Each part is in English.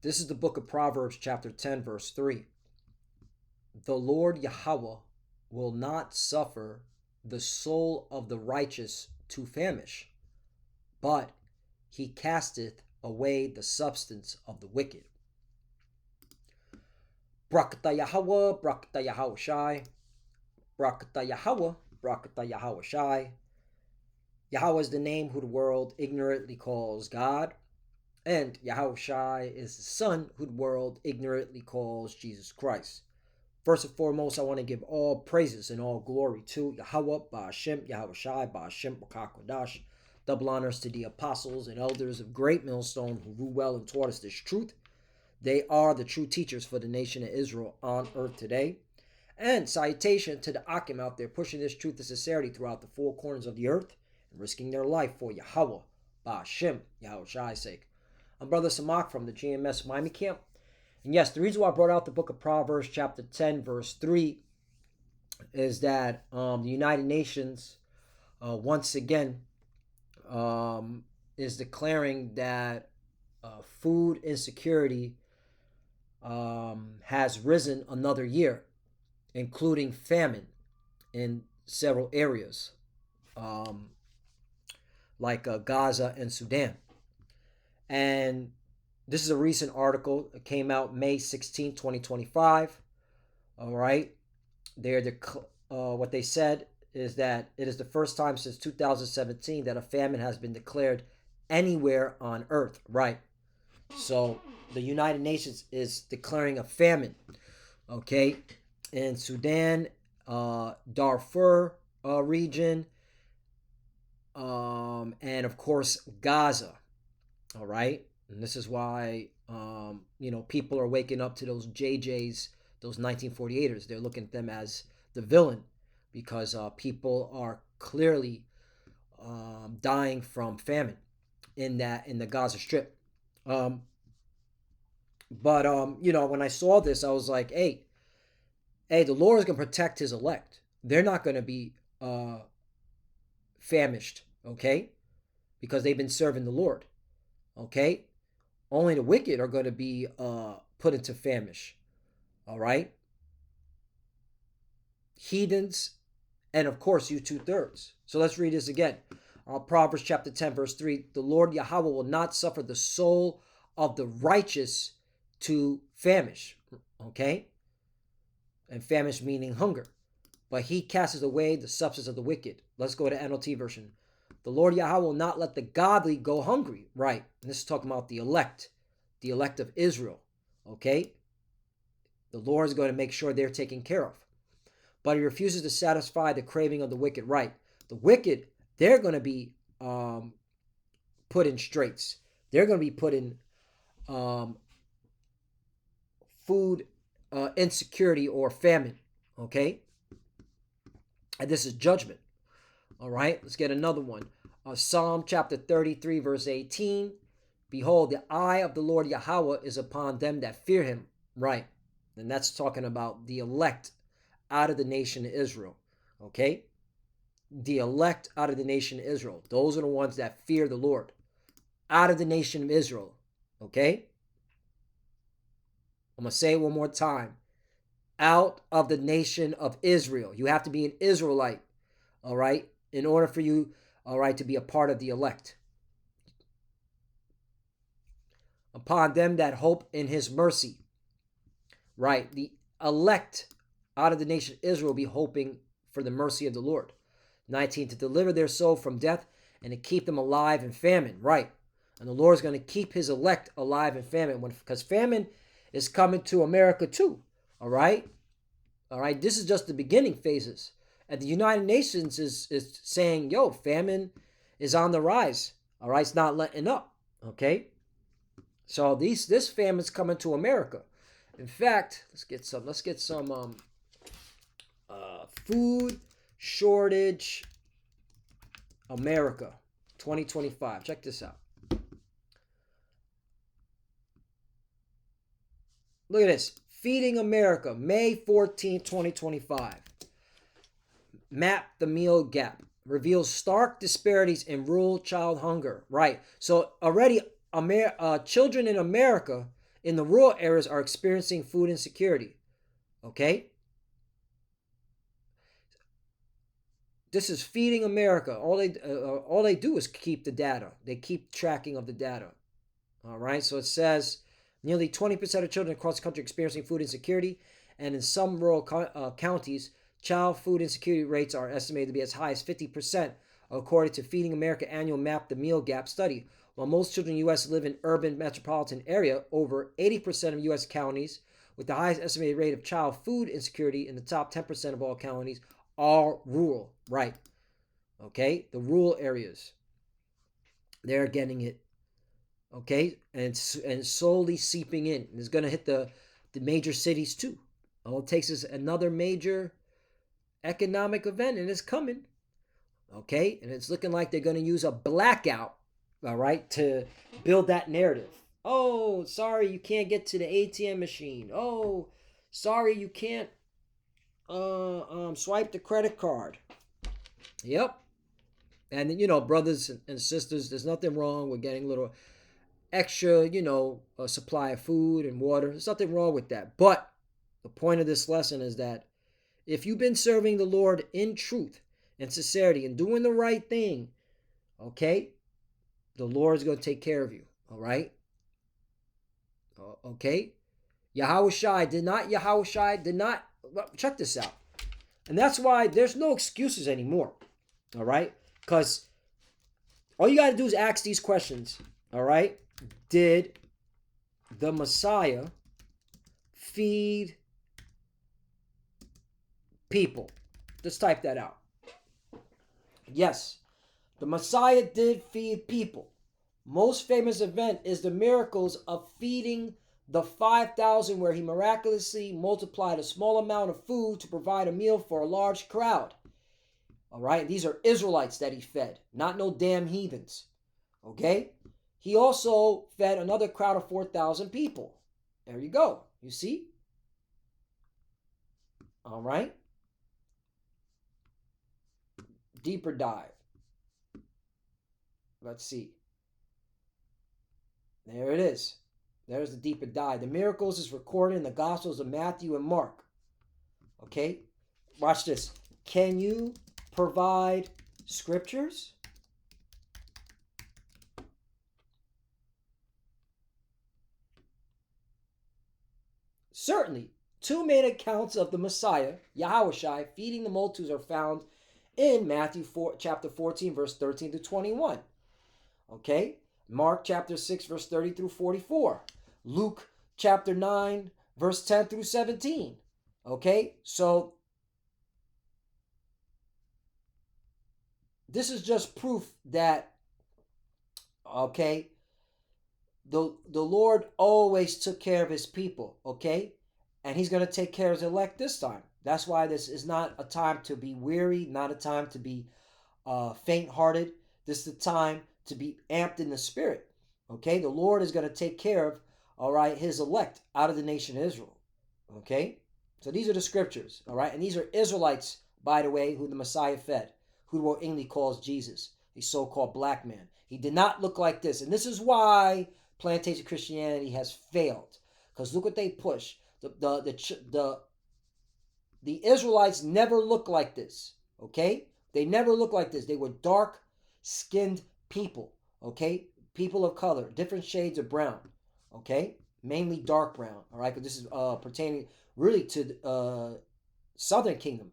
This is the book of Proverbs, chapter 10, verse 3. The Lord Yahweh will not suffer the soul of the righteous to famish, but he casteth away the substance of the wicked. Brakata Yahweh, Brakata Yahweh Shai, Brakata Yahweh, Brakata Yahweh Shai. Yahweh is the name who the world ignorantly calls God, and Yahweh Shai is the son who the world ignorantly calls Jesus Christ. First and foremost, I want to give all praises and all glory to Yahweh, Ba'ashem, Yahweh Shai, Ba'ashem, B'Kakodash. Double honors to the apostles and elders of Great Millstone who rule well and taught us this truth. They are the true teachers for the nation of Israel on earth today. And salutation to the Akim out there pushing this truth and sincerity throughout the four corners of the earth and risking their life for Yahweh, Ba'ashem, Yahweh Shai's sake. I'm Brother Samak from the GMS Miami camp. And yes, the reason why I brought out the book of Proverbs chapter 10 verse 3 is that the United Nations once again is declaring that food insecurity has risen another year, including famine in several areas like Gaza and Sudan. And this is a recent article. It came out May 16, 2025. All right. What they said is that it is the first time since 2017 that a famine has been declared anywhere on earth. Right. So the United Nations is declaring a famine. Okay. In Sudan, Darfur region, and of course, Gaza. All right. And this is why, people are waking up to those JJs, those 1948ers. They're looking at them as the villain because people are clearly dying from famine in the Gaza Strip. But when I saw this, I was like, hey, the Lord is going to protect his elect. They're not going to be famished, okay? Because they've been serving the Lord, okay? Only the wicked are going to be put into famish. All right? Heathens, and of course, you 2/3. So let's read this again. Proverbs chapter 10, verse 3. The Lord Yahweh will not suffer the soul of the righteous to famish. Okay? And famish meaning hunger. But he casts away the substance of the wicked. Let's go to NLT version. The Lord Yahweh will not let the godly go hungry. Right. And this is talking about the elect of Israel. Okay. The Lord is going to make sure they're taken care of. But he refuses to satisfy the craving of the wicked. Right. The wicked, they're going to be put in straits. They're going to be put in food insecurity or famine. Okay. And this is judgment. All right, let's get another one. Psalm chapter 33, verse 18. Behold, the eye of the Lord Yahweh is upon them that fear him. Right. And that's talking about the elect out of the nation of Israel. Okay. The elect out of the nation of Israel. Those are the ones that fear the Lord. Out of the nation of Israel. Okay. I'm going to say it one more time. Out of the nation of Israel. You have to be an Israelite. All right. In order for you, all right, to be a part of the elect. Upon them that hope in his mercy. Right. The elect out of the nation of Israel be hoping for the mercy of the Lord. 19, to deliver their soul from death and to keep them alive in famine. Right. And the Lord is going to keep his elect alive in famine because famine is coming to America too. All right. All right. This is just the beginning phases. And the United Nations is saying, yo, famine is on the rise. All right, it's not letting up. Okay, so this famine's coming to America. In fact, let's get some food shortage America 2025. Check this out. Look at this. Feeding America, May 14, 2025. Map the meal gap. Reveals stark disparities in rural child hunger. Right. So already children in America in the rural areas are experiencing food insecurity. Okay? This is Feeding America. All they do is keep the data. They keep tracking of the data. All right? So it says nearly 20% of children across the country experiencing food insecurity, and in some rural counties, child food insecurity rates are estimated to be as high as 50%, according to Feeding America annual Map the Meal Gap study. While most children in the U.S. live in urban metropolitan area, over 80% of U.S. counties with the highest estimated rate of child food insecurity in the top 10% of all counties are rural. Right. Okay? The rural areas. They're getting it. Okay? And slowly seeping in. And it's going to hit the major cities too. All it takes is another major economic event, and it's coming. Okay? And it's looking like they're going to use a blackout, all right, to build that narrative. Oh, sorry, you can't get to the ATM machine. Oh, sorry, you can't swipe the credit card. Yep. And brothers and sisters, there's nothing wrong with getting a little extra, a supply of food and water. There's nothing wrong with that. But the point of this lesson is that if you've been serving the Lord in truth and sincerity and doing the right thing, okay, the Lord is going to take care of you. All right. Okay. Yahushua did not, check this out. And that's why there's no excuses anymore. All right. Because all you got to do is ask these questions. All right. Did the Messiah feed people? Let's type that out. Yes, the Messiah did feed people. Most famous event is the miracles of feeding the 5,000, where he miraculously multiplied a small amount of food to provide a meal for a large crowd. All right, these are Israelites that he fed, not no damn heathens. Okay, he also fed another crowd of 4,000 people. There you go. You see? All right. Deeper dive. Let's see. There it is. There's the deeper dive. The miracles is recorded in the Gospels of Matthew and Mark. Okay? Watch this. Can you provide scriptures? Certainly. Two main accounts of the Messiah, Yahushua, feeding the multitudes are found in Matthew chapter 14, verse 13 to 21. Okay? Mark chapter 6, verse 30 through 44. Luke chapter 9, verse 10 through 17. Okay? So, this is just proof that, okay, the Lord always took care of his people, okay? And he's going to take care of his elect this time. That's why this is not a time to be weary, not a time to be faint-hearted. This is the time to be amped in the spirit, okay? The Lord is going to take care of, all right, his elect out of the nation of Israel, okay? So these are the scriptures, all right? And these are Israelites, by the way, who the Messiah fed, who the world English calls Jesus, a so-called black man. He did not look like this. And this is why plantation Christianity has failed. Because look what they push. The Israelites never looked like this. Okay? They never looked like this. They were dark-skinned people. Okay? People of color. Different shades of brown. Okay? Mainly dark brown. All right? Because this is pertaining really to the southern kingdom.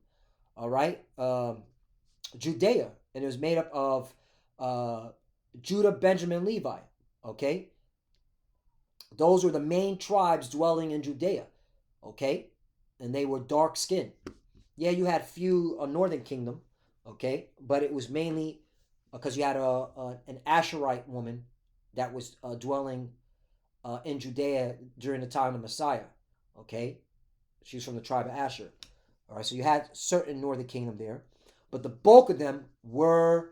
All right? Judea. And it was made up of Judah, Benjamin, Levi. Okay? Those were the main tribes dwelling in Judea. Okay? And they were dark skinned. Yeah, you had few northern kingdom. Okay? But it was mainly because you had an Asherite woman that was dwelling in Judea during the time of Messiah. Okay? She's from the tribe of Asher. All right, so you had certain northern kingdom there. But the bulk of them were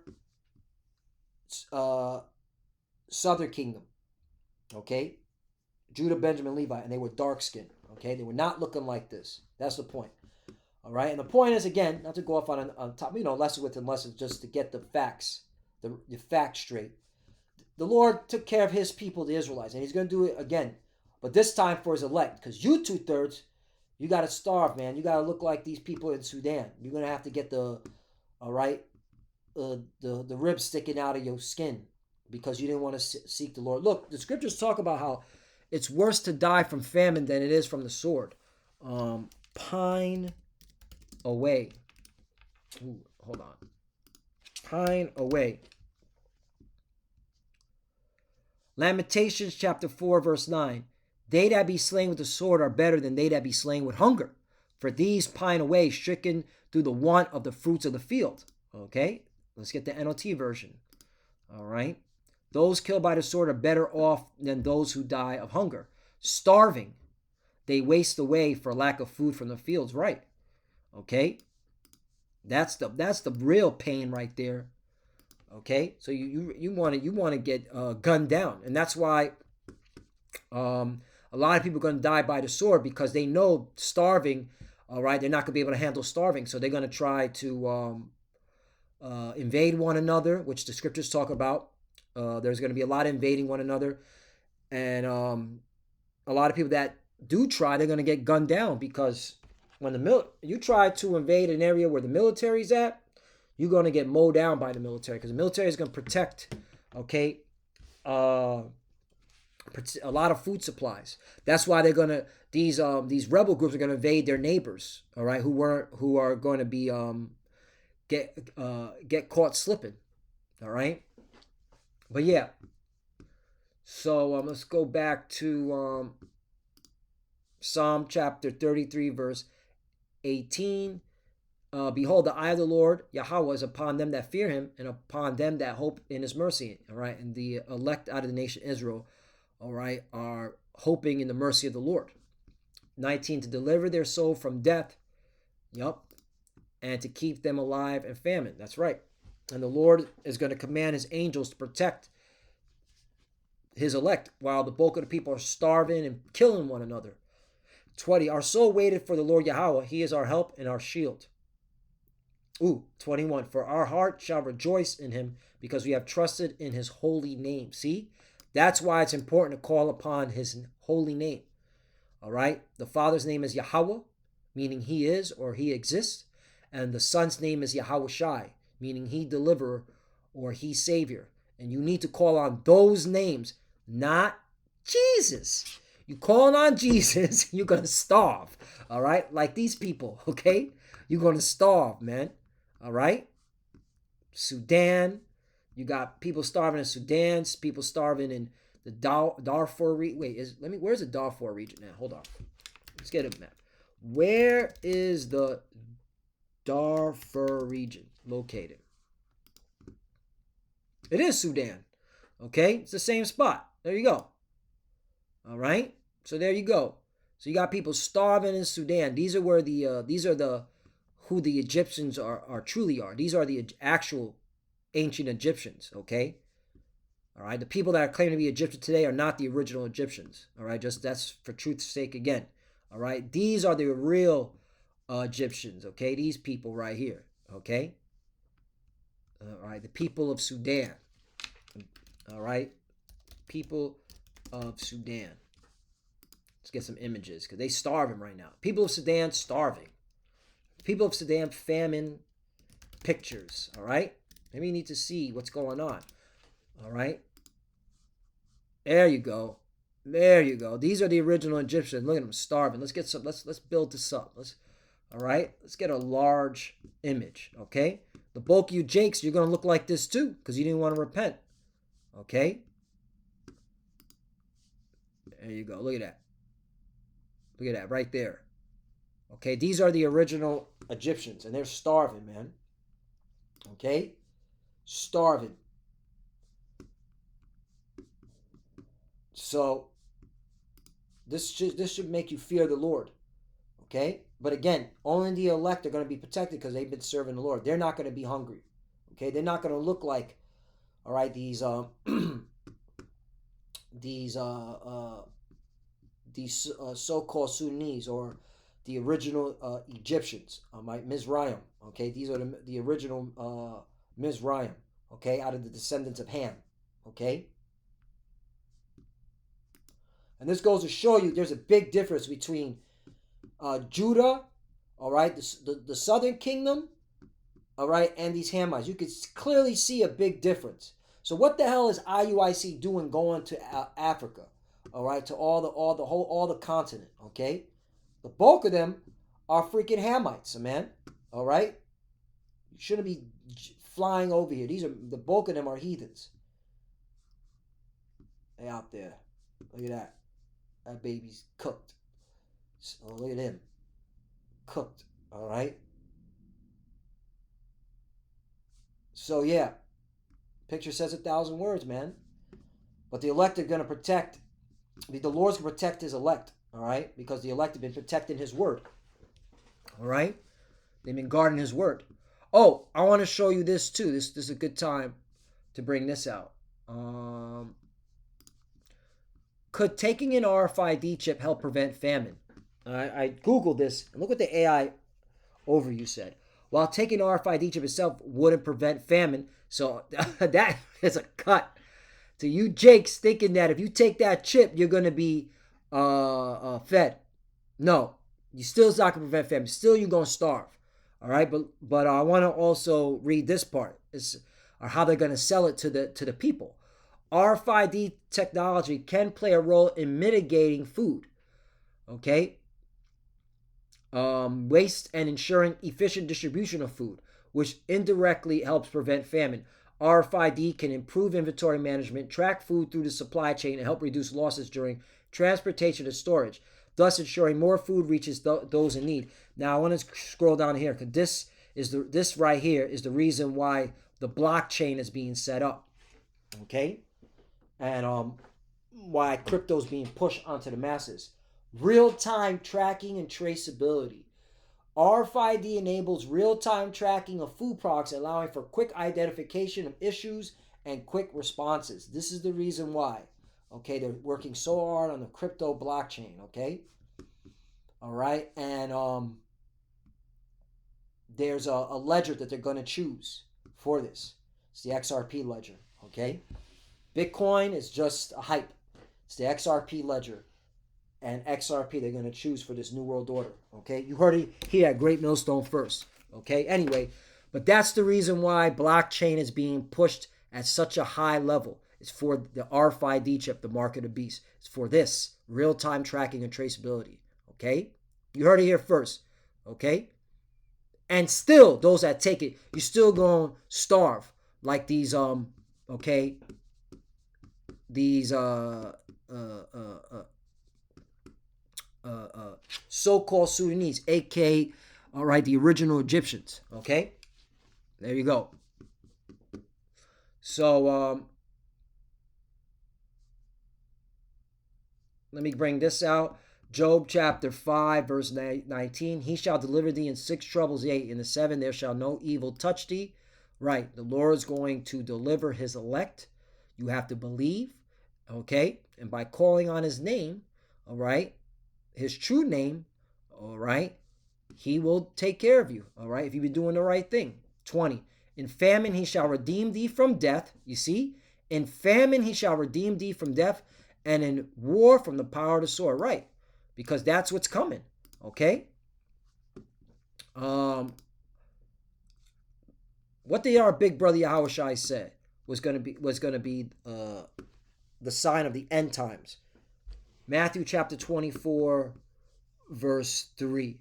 southern kingdom. Okay? Judah, Benjamin, Levi, and they were dark skinned. Okay? They were not looking like this. That's the point. All right? And the point is, again, not to go off on top, lesson within lesson, just to get the facts, the facts straight. The Lord took care of his people, the Israelites, and he's going to do it again. But this time for his elect, because you 2/3, you got to starve, man. You got to look like these people in Sudan. You're gonna have to get the, all right, the ribs sticking out of your skin because you didn't want to seek the Lord. Look, the scriptures talk about how it's worse to die from famine than it is from the sword. Pine away. Ooh, hold on. Pine away. Lamentations chapter 4, verse 9. They that be slain with the sword are better than they that be slain with hunger. For these pine away, stricken through the want of the fruits of the field. Okay, let's get the NLT version. All right. Those killed by the sword are better off than those who die of hunger. Starving, they waste away for lack of food from the fields. Right. Okay. That's the real pain right there. Okay, so you want to get gunned down, and that's why a lot of people are going to die by the sword because they know starving. All right, they're not going to be able to handle starving, so they're going to try to invade one another, which the scriptures talk about. There's going to be a lot of invading one another, and a lot of people that do try, they're going to get gunned down because when you try to invade an area where the military's at, you're going to get mowed down by the military because the military is going to protect, okay, a lot of food supplies. That's why they're going to these rebel groups are going to invade their neighbors, all right, who are going to be get caught slipping, all right. But yeah, so let's go back to Psalm chapter 33, verse 18. Behold, the eye of the Lord Yahweh is upon them that fear him, and upon them that hope in his mercy. All right, and the elect out of the nation Israel, all right, are hoping in the mercy of the Lord. 19, to deliver their soul from death, yep, and to keep them alive in famine. That's right. And the Lord is going to command his angels to protect his elect while the bulk of the people are starving and killing one another. 20, our soul waited for the Lord Yahweh. He is our help and our shield. 21, for our heart shall rejoice in him because we have trusted in his holy name. See, that's why it's important to call upon his holy name. All right, the Father's name is Yahweh, meaning he is or he exists, and the Son's name is Yahweh Shai, meaning he deliverer or he savior. And you need to call on those names, not Jesus. You calling on Jesus, you're going to starve, all right? Like these people, okay? You're going to starve, man, all right? Sudan, you got people starving in Sudan, people starving in the Darfur region. Where's the Darfur region now? Hold on. Let's get a map. Where is the Darfur region located? It is Sudan, okay? It's the same spot. There you go. All right, so there you go. So you got people starving in Sudan. These are where who the Egyptians are truly are. These are the actual ancient Egyptians. Okay, all right. The people that claim to be Egyptian today are not the original Egyptians. All right, just that's for truth's sake again. All right, these are the real Egyptians. Okay, these people right here. Okay, all right. The people of Sudan. All right, people of Sudan. Let's get some images because they starving right now. People of Sudan starving. People of Sudan famine pictures. All right. Maybe you need to see what's going on. All right. There you go. There you go. These are the original Egyptians. Look at them starving. Let's get some. Let's build this up. All right. Let's get a large image. Okay. The bulk of you Jakes, you're gonna look like this too because you didn't want to repent. Okay. There you go. Look at that. Look at that right there. Okay, these are the original Egyptians, and they're starving, man. Okay, starving. So this should make you fear the Lord. Okay, but again, only the elect are going to be protected because they've been serving the Lord. They're not going to be hungry. Okay, they're not going to look like, all right, these so-called Sudanese or the original Egyptians, Mizraim. Okay, these are the original Mizraim. Okay, out of the descendants of Ham. Okay. And this goes to show you there's a big difference between Judah, all right, the southern kingdom, all right, and these Hamites. You could clearly see a big difference. So what the hell is IUIC doing going to Africa, all right, to all the continent, okay? The bulk of them are freaking Hamites, man, all right? You shouldn't be flying over here. The bulk of them are heathens. They out there. Look at that. That baby's cooked. Oh, look at him. Cooked, all right? So, yeah. Picture says 1,000 words, man. But the elect are going to protect. The Lord's going to protect his elect, all right? Because the elect have been protecting his word, all right? They've been guarding his word. Oh, I want to show you this too. This is a good time to bring this out. Could taking an RFID chip help prevent famine? I Googled this, and look what the AI overview said. While taking an RFID chip itself wouldn't prevent famine, so that is a cut. To you Jakes thinking that if you take that chip, you're going to be fed. No, you still not going to prevent famine. Still, you're going to starve. All right, but I want to also read this part. Or how they're going to sell it to the people. RFID technology can play a role in mitigating food, okay, waste and ensuring efficient distribution of food, which indirectly helps prevent famine. RFID can improve inventory management, track food through the supply chain, and help reduce losses during transportation and storage, thus ensuring more food reaches those in need. Now I want to scroll down here because this right here is the reason why the blockchain is being set up, okay, and why crypto is being pushed onto the masses. Real-time tracking and traceability. RFID enables real-time tracking of food products, allowing for quick identification of issues and quick responses. This is the reason why. Okay, they're working so hard on the crypto blockchain. Okay, all right, and there's a ledger that they're going to choose for this. It's the XRP ledger. Okay, Bitcoin is just a hype. It's the XRP ledger. And XRP they're going to choose for this New World Order. Okay, you heard it here at Great Millstone first. Okay, anyway, but that's the reason why blockchain is being pushed at such a high level. It's for the RFID chip, the mark of the beast. It's for this real-time tracking and traceability. Okay, you heard it here first. Okay, and still those that take it, you're still going to starve like these okay, these so-called Sudanese, aka, all right, the original Egyptians. Okay, there you go. So let me bring this out. Job chapter 5 verse 19. He shall deliver thee in 6 troubles, yea, in the 7 there shall no evil touch thee. Right, the Lord is going to deliver his elect. You have to believe, okay, and by calling on his name, all right, his true name, all right, he will take care of you, all right, if you've been doing the right thing. 20, in famine he shall redeem thee from death. You see, in famine he shall redeem thee from death, and in war from the power of the sword. Right, because that's what's coming. Okay, what did our big brother Yahushua said was going to be the sign of the end times? Matthew chapter 24, verse 3.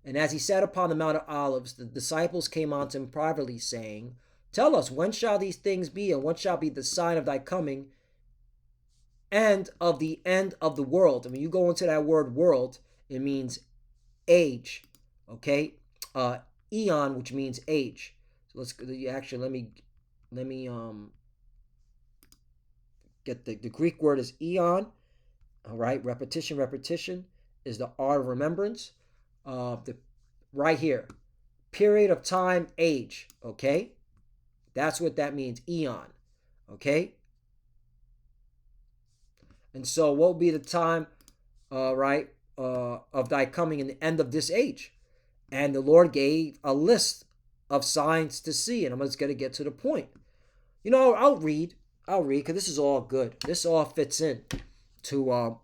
And as he sat upon the Mount of Olives, the disciples came unto him privately, saying, Tell us, when shall these things be, and what shall be the sign of thy coming, and of the end of the world? And when you go into that word world, it means age, okay? Eon, which means age. So let me get the Greek word is eon. All right, repetition is the art of remembrance. Right here, period of time, age. Okay, that's what that means, eon. Okay, and so what will be the time, right, of thy coming in the end of this age? And the Lord gave a list of signs to see, and I'm just going to get to the point. I'll read because this is all good. This all fits in to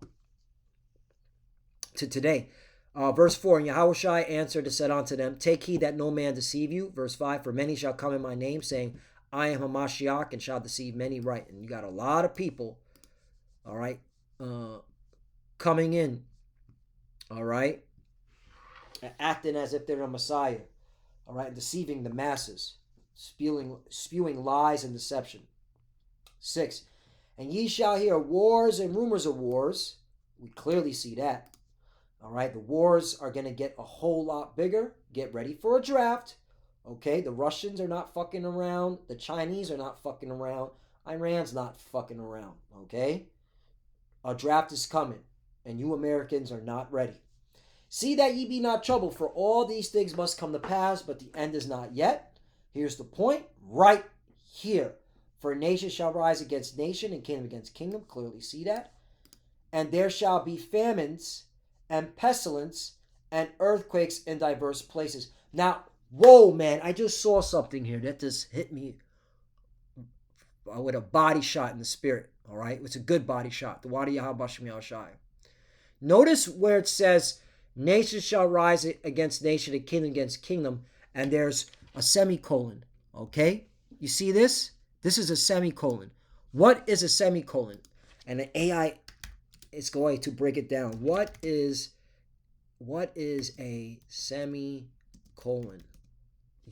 to today. Verse 4, and Yahushua answered and said unto them, take heed that no man deceive you. Verse 5, for many shall come in my name, saying, I am Hamashiach, and shall deceive many right. And you got a lot of people, all right, coming in, all right, acting as if they're a Messiah, all right, deceiving the masses, spewing lies and deception. 6, and ye shall hear wars and rumors of wars. We clearly see that. All right, the wars are going to get a whole lot bigger. Get ready for a draft. Okay, the Russians are not fucking around. The Chinese are not fucking around. Iran's not fucking around. Okay, a draft is coming, and you Americans are not ready. See that ye be not troubled, for all these things must come to pass, but the end is not yet. Here's the point right here. For nation shall rise against nation, and kingdom against kingdom. Clearly see that. And there shall be famines and pestilence and earthquakes in diverse places. Now, whoa, man, I just saw something here that just hit me with a body shot in the spirit. All right, it's a good body shot. The Wadi Yahabashim Shai. Notice where it says, nation shall rise against nation and kingdom against kingdom, and there's a semicolon. Okay, you see this? This is a semicolon. What is a semicolon? And the AI is going to break it down. What is a semicolon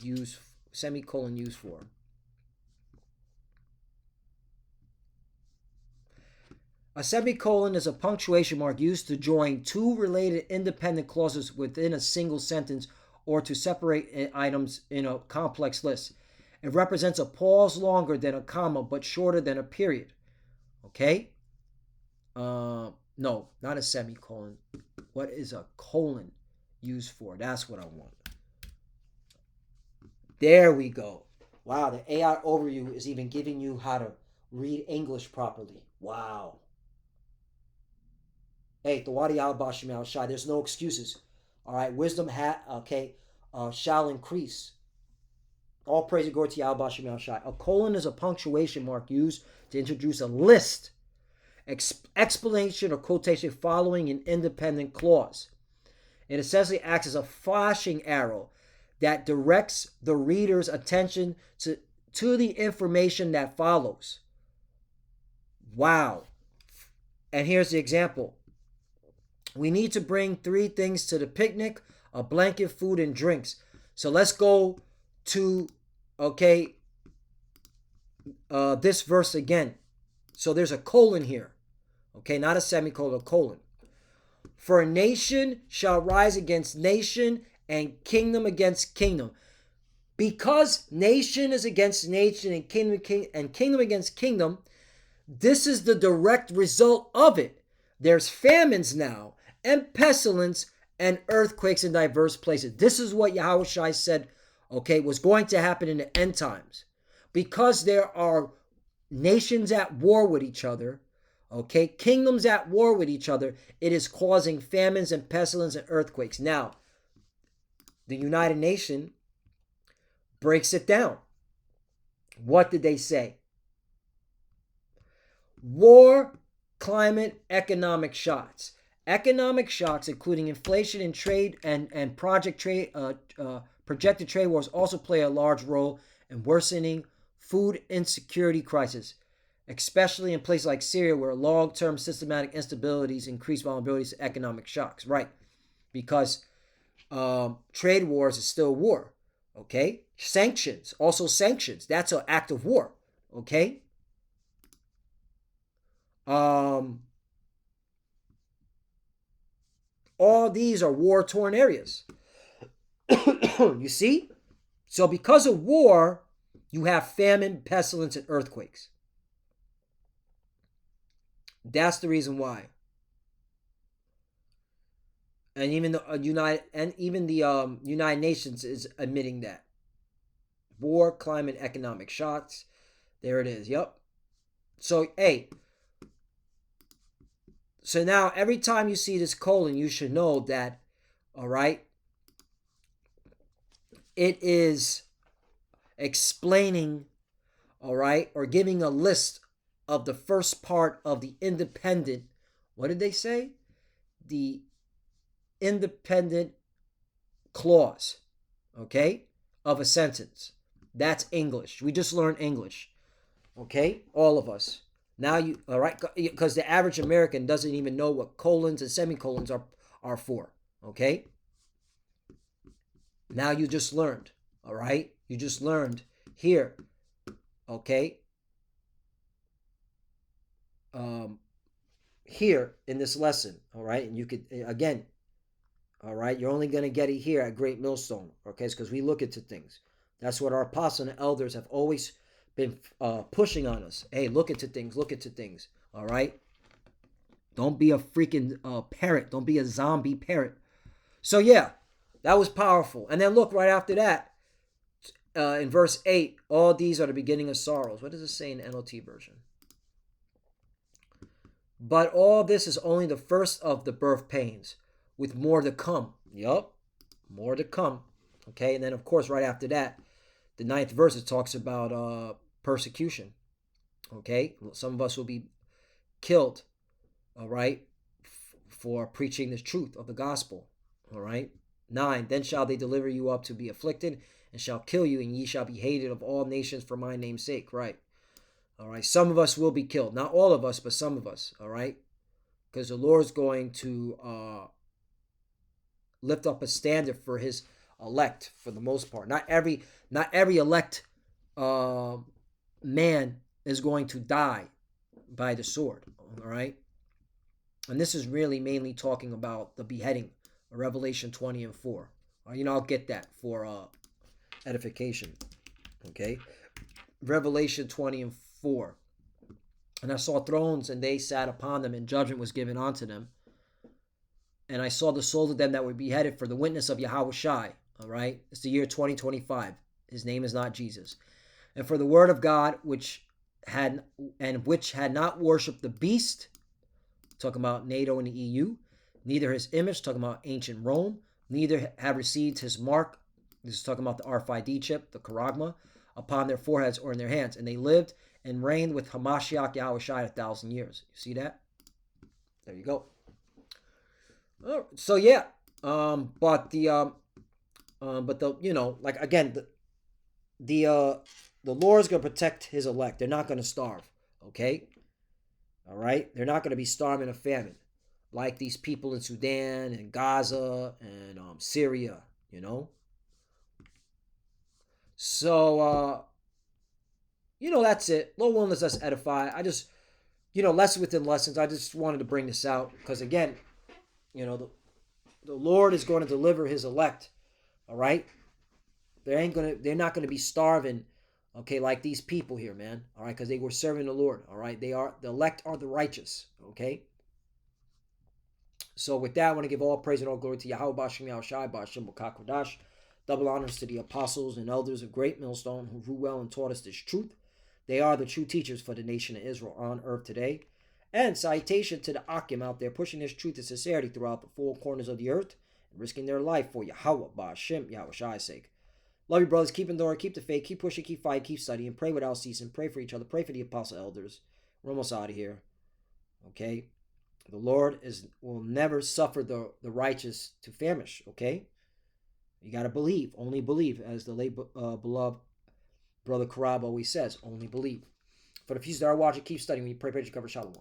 used for? A semicolon is a punctuation mark used to join two related independent clauses within a single sentence or to separate items in a complex list. It represents a pause longer than a comma but shorter than a period. Okay? No, not a semicolon. What is a colon used for? That's what I want. There we go. Wow, the AI overview is even giving you how to read English properly. Wow. Hey, Tawadi al-Bashim al-Shai, there's no excuses. All right, wisdom shall increase. All praise and glory to Al-Bashim al-Shai. A colon is a punctuation mark used to introduce a list, explanation, or quotation following an independent clause. It essentially acts as a flashing arrow that directs the reader's attention to the information that follows. Wow. And here's the example. We need to bring 3 things to the picnic: a blanket, food, and drinks. So let's go to, this verse again. So there's a colon here. Okay, not a semicolon, a colon. For a nation shall rise against nation and kingdom against kingdom. Because nation is against nation and kingdom against kingdom, this is the direct result of it. There's famines now and pestilence and earthquakes in diverse places. This is what Yahushua said, was going to happen in the end times. Because there are nations at war with each other, kingdoms at war with each other, it is causing famines and pestilence and earthquakes. Now, the United Nations breaks it down. What did they say? War, climate, economic shocks. Economic shocks, including inflation and trade and projected trade wars, also play a large role in worsening food insecurity crisis, especially in places like Syria, where long-term systematic instabilities increase vulnerabilities to economic shocks. Right, because trade wars is still war. Sanctions, also sanctions. That's an act of war. All these are war-torn areas. You see? So because of war, you have famine, pestilence, and earthquakes. That's the reason why. And even the United Nations is admitting that. War, climate, economic shocks. There it is. Yep. So, so now every time you see this colon, you should know that, all right, it is explaining, all right, or giving a list of the first part of the independent, what did they say? The independent clause, okay, of a sentence. That's English. We just learned English, okay, all of us. Now you, all right, because the average American doesn't even know what colons and semicolons are for, okay? Now you just learned, all right? You just learned here, okay? Here in this lesson, all right? And you could, again, all right, you're only going to get it here at Great Millstone, okay? It's because we look into things. That's what our apostles and elders have always been pushing on us. Hey, look into things, all right? Don't be a freaking parrot. Don't be a zombie parrot. So, yeah, that was powerful. And then look, right after that, in verse 8, all these are the beginning of sorrows. What does it say in the NLT version? But all this is only the first of the birth pains, with more to come. Yup, more to come. Okay, and then of course right after that, the 9th verse, it talks about persecution. Okay, some of us will be killed, all right, for preaching the truth of the gospel. All right, 9, then shall they deliver you up to be afflicted, and shall kill you, and ye shall be hated of all nations for my name's sake. Right. All right, some of us will be killed. Not all of us, but some of us, all right? Because the Lord's going to lift up a standard for his elect for the most part. Not every elect man is going to die by the sword, all right? And this is really mainly talking about the beheading, Revelation 20 and 4. I'll get that for edification, okay? Revelation 20 and 4. And I saw thrones, and they sat upon them, and judgment was given unto them. And I saw the souls of them that were beheaded for the witness of Yahweh Shai. All right? It's the year 2025. His name is not Jesus. And for the word of God, which had not worshipped the beast, talking about NATO and the EU, neither his image, talking about ancient Rome, neither have received his mark. This is talking about the RFID chip, the charagma, upon their foreheads or in their hands. And they lived and reigned with Hamashiach Yahweh Shai 1,000 years. You see that? There you go. So yeah, but the like again, the Lord's gonna protect his elect. They're not gonna starve. Okay, all right. They're not gonna be starving of famine, like these people in Sudan and Gaza and Syria. So that's it. Lord willing, let's edify. I just, lesson within lessons. I just wanted to bring this out because again, the Lord is going to deliver his elect. All right, they're not gonna be starving. Okay, like these people here, man. All right, because they were serving the Lord. All right, the elect are the righteous. Okay. So with that, I want to give all praise and all glory to Yahweh Bashim Yahushai Bashim Bakakodash. Double honors to the apostles and elders of Great Millstone who grew well and taught us this truth. They are the true teachers for the nation of Israel on earth today. And citation to the Akim out there pushing this truth and sincerity throughout the four corners of the earth and risking their life for Yahweh Bashim Yahushai's sake. Love you, brothers. Keep enduring, keep the faith, keep pushing, keep fighting, keep studying, pray without ceasing, pray for each other, pray for the apostle elders. We're almost out of here. Okay? The Lord will never suffer the righteous to famish. Okay? You got to believe. Only believe. As the late beloved Brother Karab always says, only believe. For the few that are watching, keep studying. When you pray, cover, shalom.